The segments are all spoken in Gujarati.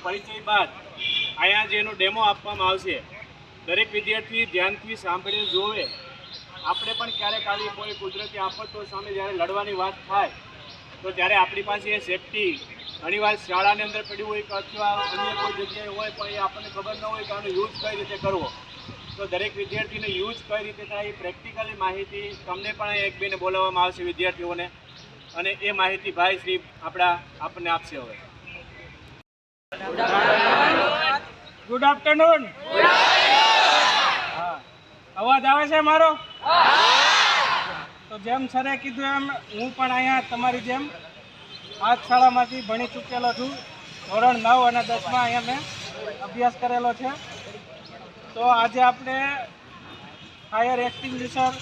પરિચય બાદ અહીંયા જેનો ડેમો આપવામાં આવશે દરેક વિદ્યાર્થી ધ્યાનથી સાંભળીને જોવે. આપણે પણ ક્યારેક આવી કોઈ કુદરતી આફતો સામે જ્યારે લડવાની વાત થાય તો ત્યારે આપણી પાસે એ સેફટી ઘણીવાર શાળાની અંદર પડ્યું હોય કે અથવા અન્ય કોઈ જગ્યાએ હોય પણ એ આપણને ખબર ન હોય કે આનો યુઝ કઈ રીતે કરવો. તો દરેક વિદ્યાર્થીને યુઝ કઈ રીતે થાય એ પ્રેક્ટિકલી માહિતી તમને પણ એક બેને બોલાવવામાં આવશે વિદ્યાર્થીઓને, અને એ માહિતી ભાઈ શ્રી આપણને આપશે. હવે ગુડ આફ્ટરનૂન. હા, અવાજ આવે છે મારો? તો જેમ સરે કીધું એમ હું પણ અહીંયા તમારી જેમ આ જ શાળામાંથી ભણી ચૂકેલો છું. ધોરણ 9 અને 10માં અહીંયા મેં અભ્યાસ કરેલો છે. તો આજે આપણે ફાયર એક્સટિંગ્યુશર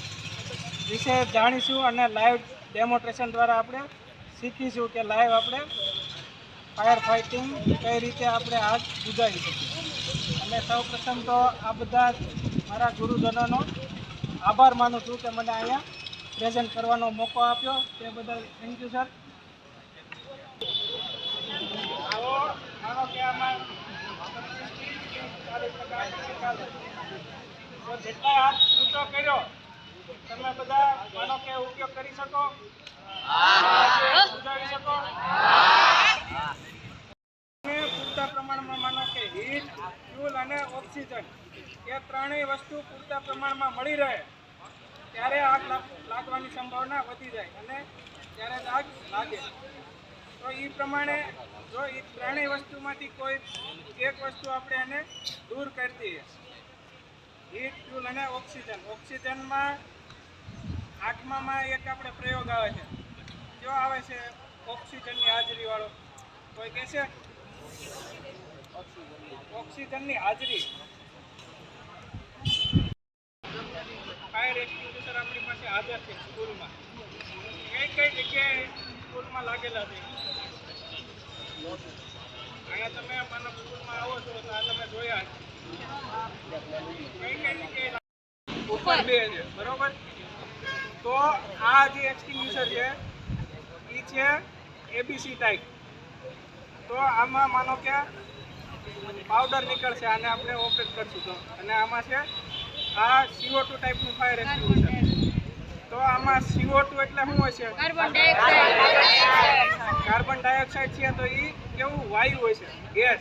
વિશે જાણીશું અને લાઈવ ડેમોન્સ્ટ્રેશન દ્વારા આપણે શીખીશું કે લાઈવ આપણે ફાયર ફાઇટિંગ કઈ રીતે આપણે આગ બુઝાવી શકીએ. અને સૌપ્રથમ તો આ બધા મારા ગુરુજનોનો આભાર માનું છું કે મને અહીંયા પ્રેઝન્ટ કરવાનો મોકો આપ્યો, તે બદલ થેન્ક યુ સર. માનો કે આમાં જેટલા હાથ ઊંચો કર્યો તમે બધા માનો કે ઉપયોગ કરી શકો, બુઝાવી શકો. પૂરતા પ્રમાણમાં માનો કે હીટ, ફ્યુલ અને ઓક્સિજન એ ત્રણેય વસ્તુ પૂરતા પ્રમાણમાં મળી રહે ત્યારે આગ લાગવાની સંભાવના વધી જાય અને ત્યારે જ આગ લાગે. તો એ પ્રમાણે જો એ ત્રણેય વસ્તુમાંથી કોઈ એક વસ્તુ આપણે એને દૂર કરી દઈએ, હીટ, ફ્યુલ અને ઓક્સિજન. ઓક્સિજનમાં આઠમામાં એક આપણે પ્રયોગ આવે છે, જો આવે છે ઓક્સિજનની હાજરીવાળો, કોઈ કહેશે? ઓક્સિજનની હાજરી. ફાયર એક્સટિંગ્યુશર આપણી પાસે હાજર છે સ્કૂલમાં. કઈ જગ્યાએ સ્કૂલમાં લાગેલા છે? અહીંયા તમે માનો સ્કૂલમાં આવો છો તો આ તમે જોયા કઈ જગ્યાએ ઉપર 2 છે, બરોબર? તો આ જે એક્સટિંગ્યુશર છે એ છે એબીસી ટાઈપ. તો આમાં માનો કે પાવડર નીકળશે, આને આપણે ઓપરેટ કરશું તો, અને આમાં છે આ CO2 ટાઈપનું ફાયર એક્સટિંગ્યુશર. તો આમાં CO2 એટલે શું હોય છે? કાર્બન ડાયોક્સાઇડ છે. તો એ કેવું વાયુ હોય છે, ગેસ,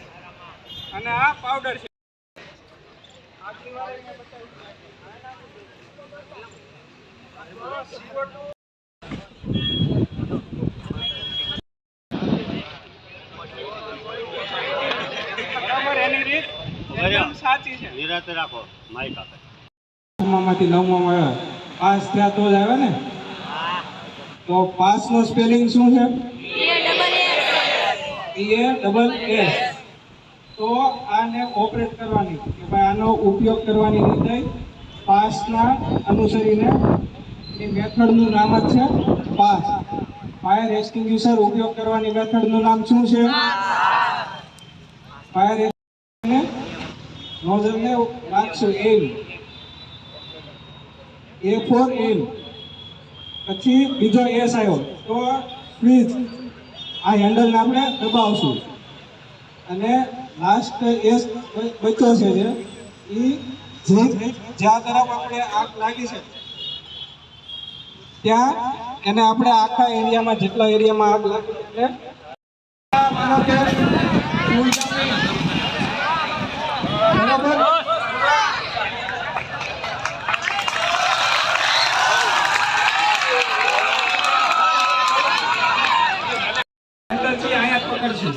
અને આ પાવડર છે. એની રીત એકદમ સાચી છે. નિરાતે રાખો માઈક આપે. 8માંથી 9માં આવ્યા, પાસ થયા તો જ આવે ને. તો પાસ નો સ્પેલિંગ શું છે? PASS. તો આને ઓપરેટ કરવાની કે ભાઈ આનો ઉપયોગ કરવાની રીતે પાસના અનુસરીને એ મેથડનું નામ જ છે પાસ. ફાયર એક્સટિંગ્યુશર ઉપયોગ કરવાની મેથડનું નામ શું છે? ફાયર એક્સટિંગ્યુશરને નોઝલને રાખશું એમ, A for aim. પછી બીજો એસ આવ્યો તો સ્વિચ, આ હેન્ડલને આપણે દબાવશું. અને લાસ્ટ એસ બચ્યો છે જે જ્યાં તરફ આપણે આગ લાગી છે ત્યાં એને આપણે આખા એરિયામાં જેટલા એરિયામાં આગ લાગી એટલે માનો કે બરાબર. અહીંયા પકડશું.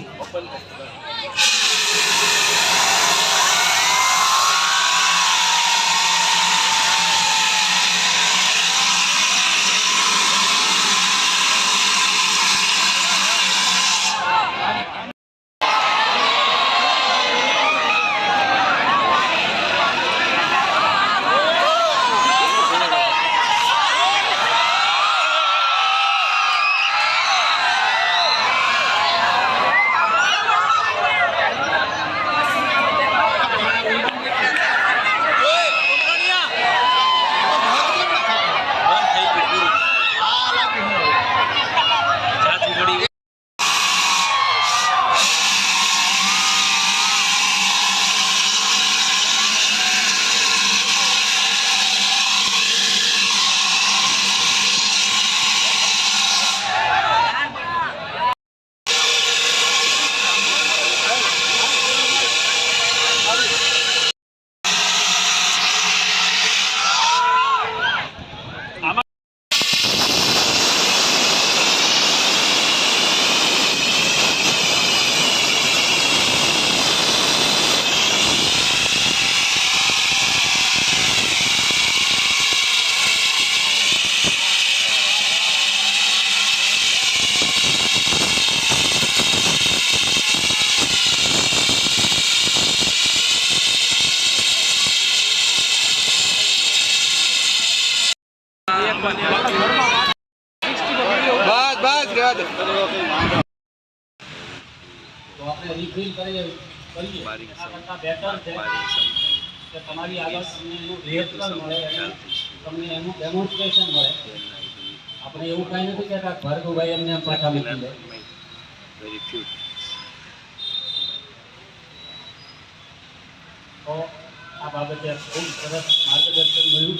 તો આપણે રિફિલ કરીએ આ કરતાં બેટર છે કે તમારી આગળ તમને એનું રિહર્સલ મળે અને તમને એનું ડેમોન્સ્ટ્રેશન મળે. આપણે એવું કાંઈ નથી કહેતા ભાર્ગવભાઈ એમને એમ પાછા મૂકી દે. તો આ બાબતે ખૂબ સરસ માર્ગદર્શન મળ્યું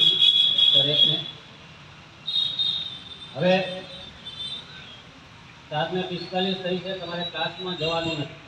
દરેકને. હવે 4:45 થઈ છે, તમારે ક્લાસમાં જવાનું નથી.